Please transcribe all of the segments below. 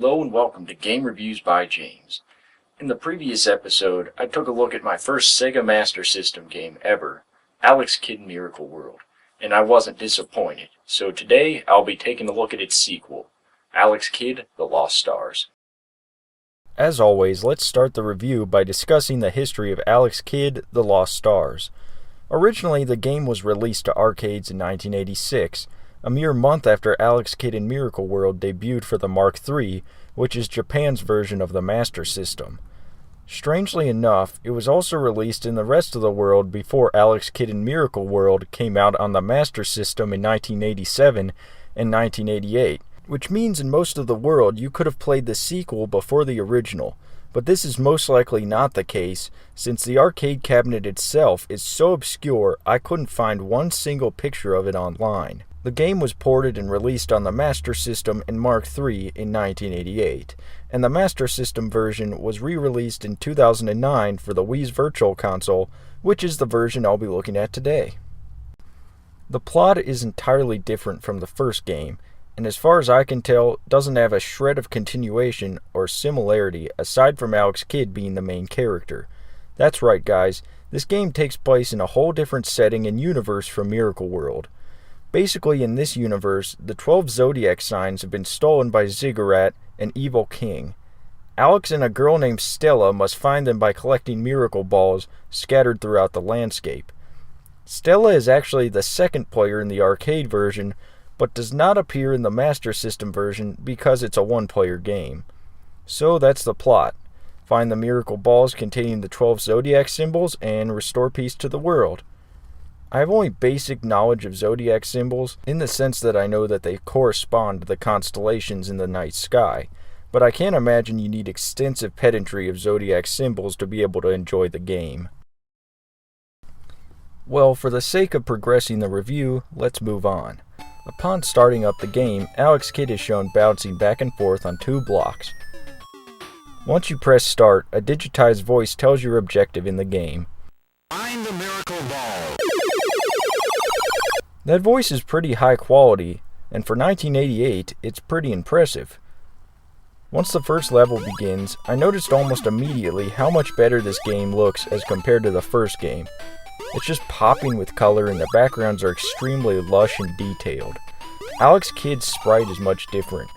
Hello and welcome to Game Reviews by James. In the previous episode, I took a look at my first Sega Master System game ever, Alex Kidd Miracle World, and I wasn't disappointed. So today, I'll be taking a look at its sequel, Alex Kidd: The Lost Stars. As always, let's start the review by discussing the history of Alex Kidd: The Lost Stars. Originally, the game was released to arcades in 1986, a mere month after Alex Kidd in Miracle World debuted for the Mark III, which is Japan's version of the Master System. Strangely enough, it was also released in the rest of the world before Alex Kidd in Miracle World came out on the Master System in 1987 and 1988, which means in most of the world you could have played the sequel before the original. But this is most likely not the case, since the arcade cabinet itself is so obscure I couldn't find one single picture of it online. The game was ported and released on the Master System and Mark III in 1988, and the Master System version was re-released in 2009 for the Wii's Virtual Console, which is the version I'll be looking at today. The plot is entirely different from the first game, and as far as I can tell, doesn't have a shred of continuation or similarity aside from Alex Kidd being the main character. That's right, guys, this game takes place in a whole different setting and universe from Miracle World. Basically, in this universe, the 12 zodiac signs have been stolen by Ziggurat, an evil king. Alex and a girl named Stella must find them by collecting miracle balls scattered throughout the landscape. Stella is actually the second player in the arcade version, but does not appear in the Master System version because it's a one-player game. So that's the plot. Find the miracle balls containing the 12 zodiac symbols and restore peace to the world. I have only basic knowledge of zodiac symbols, in the sense that I know that they correspond to the constellations in the night sky, but I can't imagine you need extensive pedantry of zodiac symbols to be able to enjoy the game. Well, for the sake of progressing the review, let's move on. Upon starting up the game, Alex Kidd is shown bouncing back and forth on two blocks. Once you press start, a digitized voice tells your objective in the game. Find the miracle ball. That voice is pretty high quality, and for 1988, it's pretty impressive. Once the first level begins, I noticed almost immediately how much better this game looks as compared to the first game. It's just popping with color and the backgrounds are extremely lush and detailed. Alex Kidd's sprite is much different.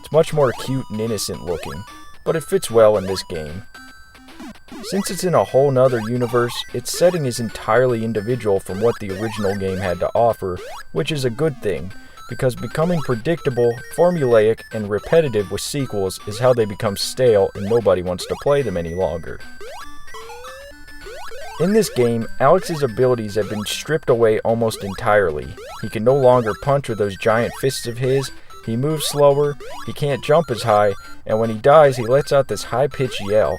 It's much more cute and innocent looking, but it fits well in this game. Since it's in a whole nother universe, its setting is entirely individual from what the original game had to offer, which is a good thing, because becoming predictable, formulaic, and repetitive with sequels is how they become stale and nobody wants to play them any longer. In this game, Alex's abilities have been stripped away almost entirely. He can no longer punch with those giant fists of his, he moves slower, he can't jump as high, and when he dies he lets out this high-pitched yell.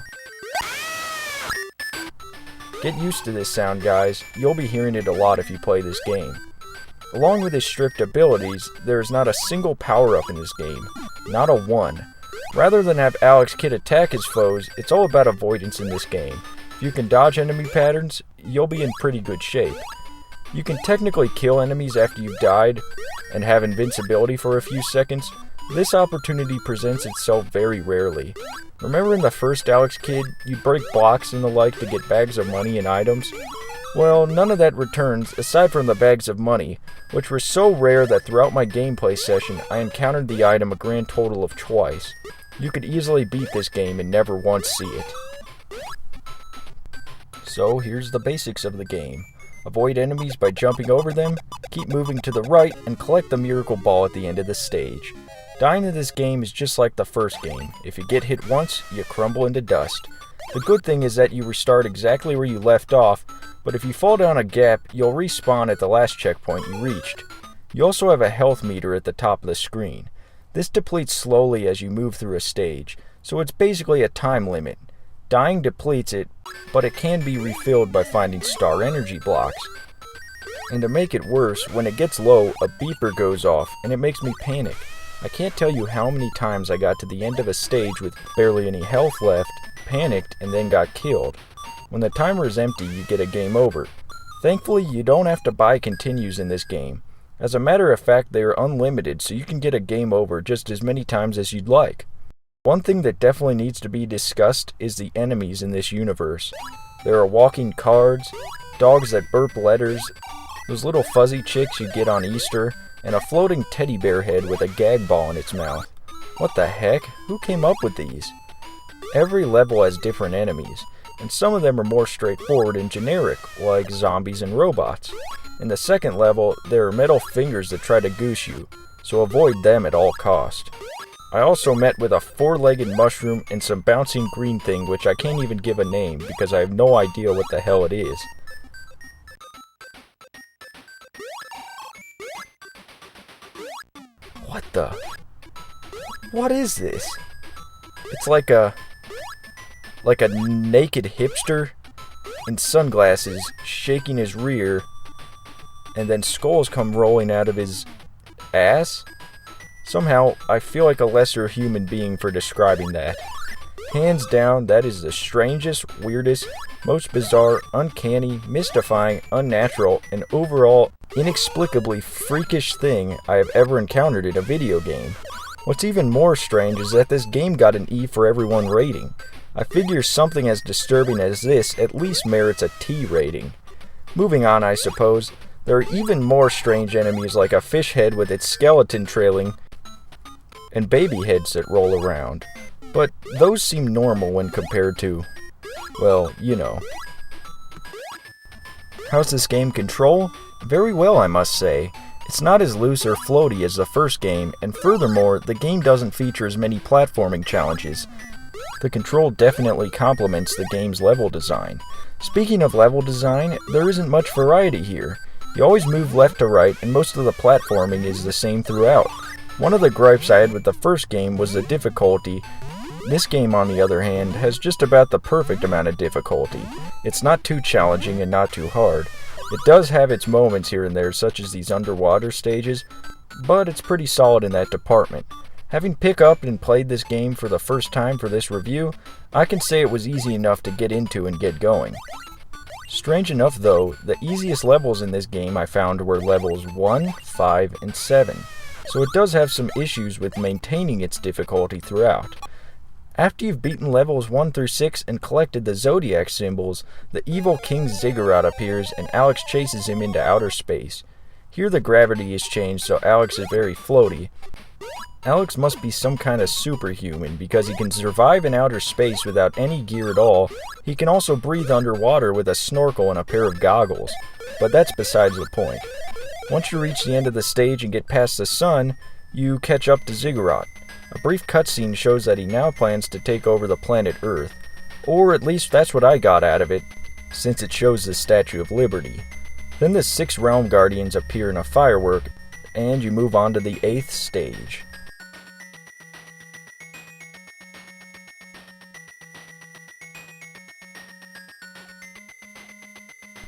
Get used to this sound, guys. You'll be hearing it a lot if you play this game. Along with his stripped abilities, there is not a single power-up in this game. Not a one. Rather than have Alex Kidd attack his foes, it's all about avoidance in this game. If you can dodge enemy patterns, you'll be in pretty good shape. You can technically kill enemies after you've died and have invincibility for a few seconds. This opportunity presents itself very rarely. Remember in the first Alex Kidd, you'd break blocks and the like to get bags of money and items? Well, none of that returns aside from the bags of money, which were so rare that throughout my gameplay session I encountered the item a grand total of twice. You could easily beat this game and never once see it. So here's the basics of the game. Avoid enemies by jumping over them, keep moving to the right, and collect the miracle ball at the end of the stage. Dying in this game is just like the first game. If you get hit once, you crumble into dust. The good thing is that you restart exactly where you left off, but if you fall down a gap, you'll respawn at the last checkpoint you reached. You also have a health meter at the top of the screen. This depletes slowly as you move through a stage, so it's basically a time limit. Dying depletes it, but it can be refilled by finding star energy blocks. And to make it worse, when it gets low, a beeper goes off, and it makes me panic. I can't tell you how many times I got to the end of a stage with barely any health left, panicked, and then got killed. When the timer is empty, you get a game over. Thankfully, you don't have to buy continues in this game. As a matter of fact, they are unlimited, so you can get a game over just as many times as you'd like. One thing that definitely needs to be discussed is the enemies in this universe. There are walking cards, dogs that burp letters, those little fuzzy chicks you get on Easter, and a floating teddy bear head with a gag ball in its mouth. What the heck? Who came up with these? Every level has different enemies, and some of them are more straightforward and generic, like zombies and robots. In the second level, there are metal fingers that try to goose you, so avoid them at all cost. I also met with a four-legged mushroom and some bouncing green thing which I can't even give a name because I have no idea what the hell it is. What the? What is this? It's like a naked hipster in sunglasses shaking his rear, and then skulls come rolling out of his ass? Somehow, I feel like a lesser human being for describing that. Hands down, that is the strangest, weirdest, most bizarre, uncanny, mystifying, unnatural, and overall inexplicably freakish thing I have ever encountered in a video game. What's even more strange is that this game got an E for everyone rating. I figure something as disturbing as this at least merits a T rating. Moving on, I suppose, there are even more strange enemies like a fish head with its skeleton trailing, and baby heads that roll around. But those seem normal when compared to, well, you know. How's this game control? Very well, I must say. It's not as loose or floaty as the first game, and furthermore, the game doesn't feature as many platforming challenges. The control definitely complements the game's level design. Speaking of level design, there isn't much variety here. You always move left to right, and most of the platforming is the same throughout. One of the gripes I had with the first game was the difficulty. This game, on the other hand, has just about the perfect amount of difficulty. It's not too challenging and not too hard. It does have its moments here and there, such as these underwater stages, but it's pretty solid in that department. Having picked up and played this game for the first time for this review, I can say it was easy enough to get into and get going. Strange enough though, the easiest levels in this game I found were levels 1, 5, and 7, so it does have some issues with maintaining its difficulty throughout. After you've beaten levels 1 through 6 and collected the zodiac symbols, the evil King Ziggurat appears and Alex chases him into outer space. Here the gravity is changed so Alex is very floaty. Alex must be some kind of superhuman because he can survive in outer space without any gear at all. He can also breathe underwater with a snorkel and a pair of goggles, but that's besides the point. Once you reach the end of the stage and get past the sun, you catch up to Ziggurat. A brief cutscene shows that he now plans to take over the planet Earth, or at least that's what I got out of it, since it shows the Statue of Liberty. Then the 6 Realm Guardians appear in a firework, and you move on to the 8th stage.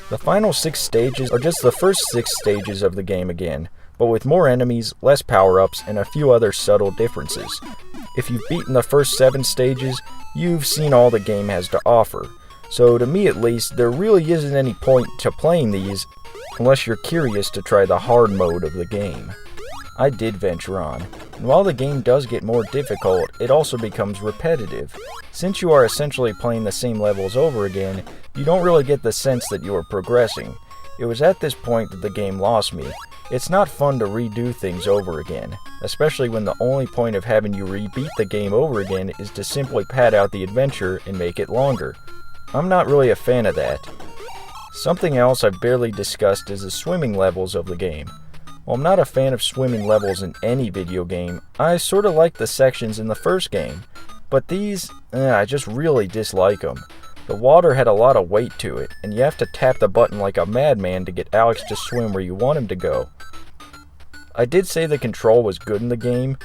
The final 6 stages are just the first 6 stages of the game again, but with more enemies, less power-ups, and a few other subtle differences. If you've beaten the first 7 stages, you've seen all the game has to offer. So to me at least, there really isn't any point to playing these unless you're curious to try the hard mode of the game. I did venture on, and while the game does get more difficult, it also becomes repetitive. Since you are essentially playing the same levels over again, you don't really get the sense that you are progressing. It was at this point that the game lost me. It's not fun to redo things over again, especially when the only point of having you rebeat the game over again is to simply pad out the adventure and make it longer. I'm not really a fan of that. Something else I've barely discussed is the swimming levels of the game. While I'm not a fan of swimming levels in any video game, I sorta like the sections in the first game, but these, I just really dislike them. The water had a lot of weight to it, and you have to tap the button like a madman to get Alex to swim where you want him to go. I did say the control was good in the game.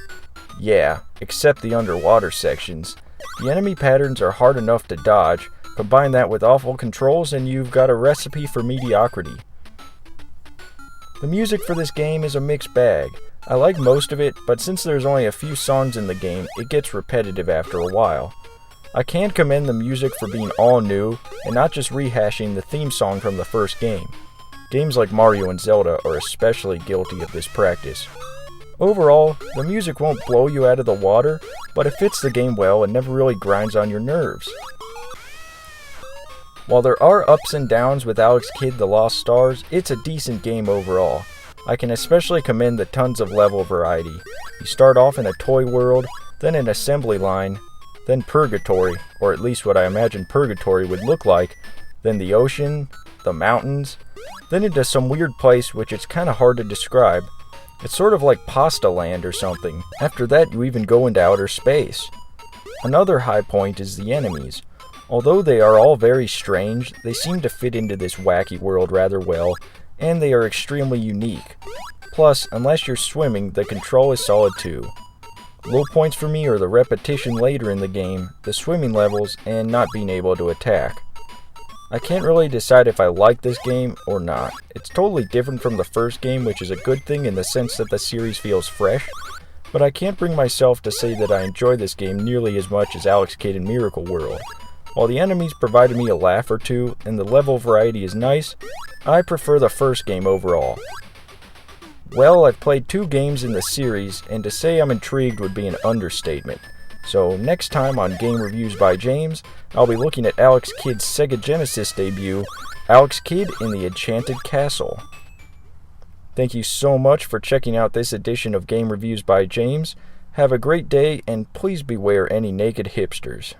Yeah, except the underwater sections. The enemy patterns are hard enough to dodge. Combine that with awful controls and you've got a recipe for mediocrity. The music for this game is a mixed bag. I like most of it, but since there's only a few songs in the game, it gets repetitive after a while. I can commend the music for being all new and not just rehashing the theme song from the first game. Games like Mario and Zelda are especially guilty of this practice. Overall, the music won't blow you out of the water, but it fits the game well and never really grinds on your nerves. While there are ups and downs with Alex Kidd The Lost Stars, it's a decent game overall. I can especially commend the tons of level variety. You start off in a toy world, then an assembly line, then purgatory, or at least what I imagine purgatory would look like, then the ocean, the mountains, then into some weird place which it's kinda hard to describe. It's sort of like Pasta Land or something. After that you even go into outer space. Another high point is the enemies. Although they are all very strange, they seem to fit into this wacky world rather well, and they are extremely unique. Plus, unless you're swimming, the control is solid too. Low points for me are the repetition later in the game, the swimming levels, and not being able to attack. I can't really decide if I like this game or not. It's totally different from the first game, which is a good thing in the sense that the series feels fresh, but I can't bring myself to say that I enjoy this game nearly as much as Alex Kidd in Miracle World. While the enemies provided me a laugh or two, and the level variety is nice, I prefer the first game overall. Well, I've played 2 games in the series, and to say I'm intrigued would be an understatement. So next time on Game Reviews by James, I'll be looking at Alex Kidd's Sega Genesis debut, Alex Kidd in the Enchanted Castle. Thank you so much for checking out this edition of Game Reviews by James. Have a great day, and please beware any naked hipsters.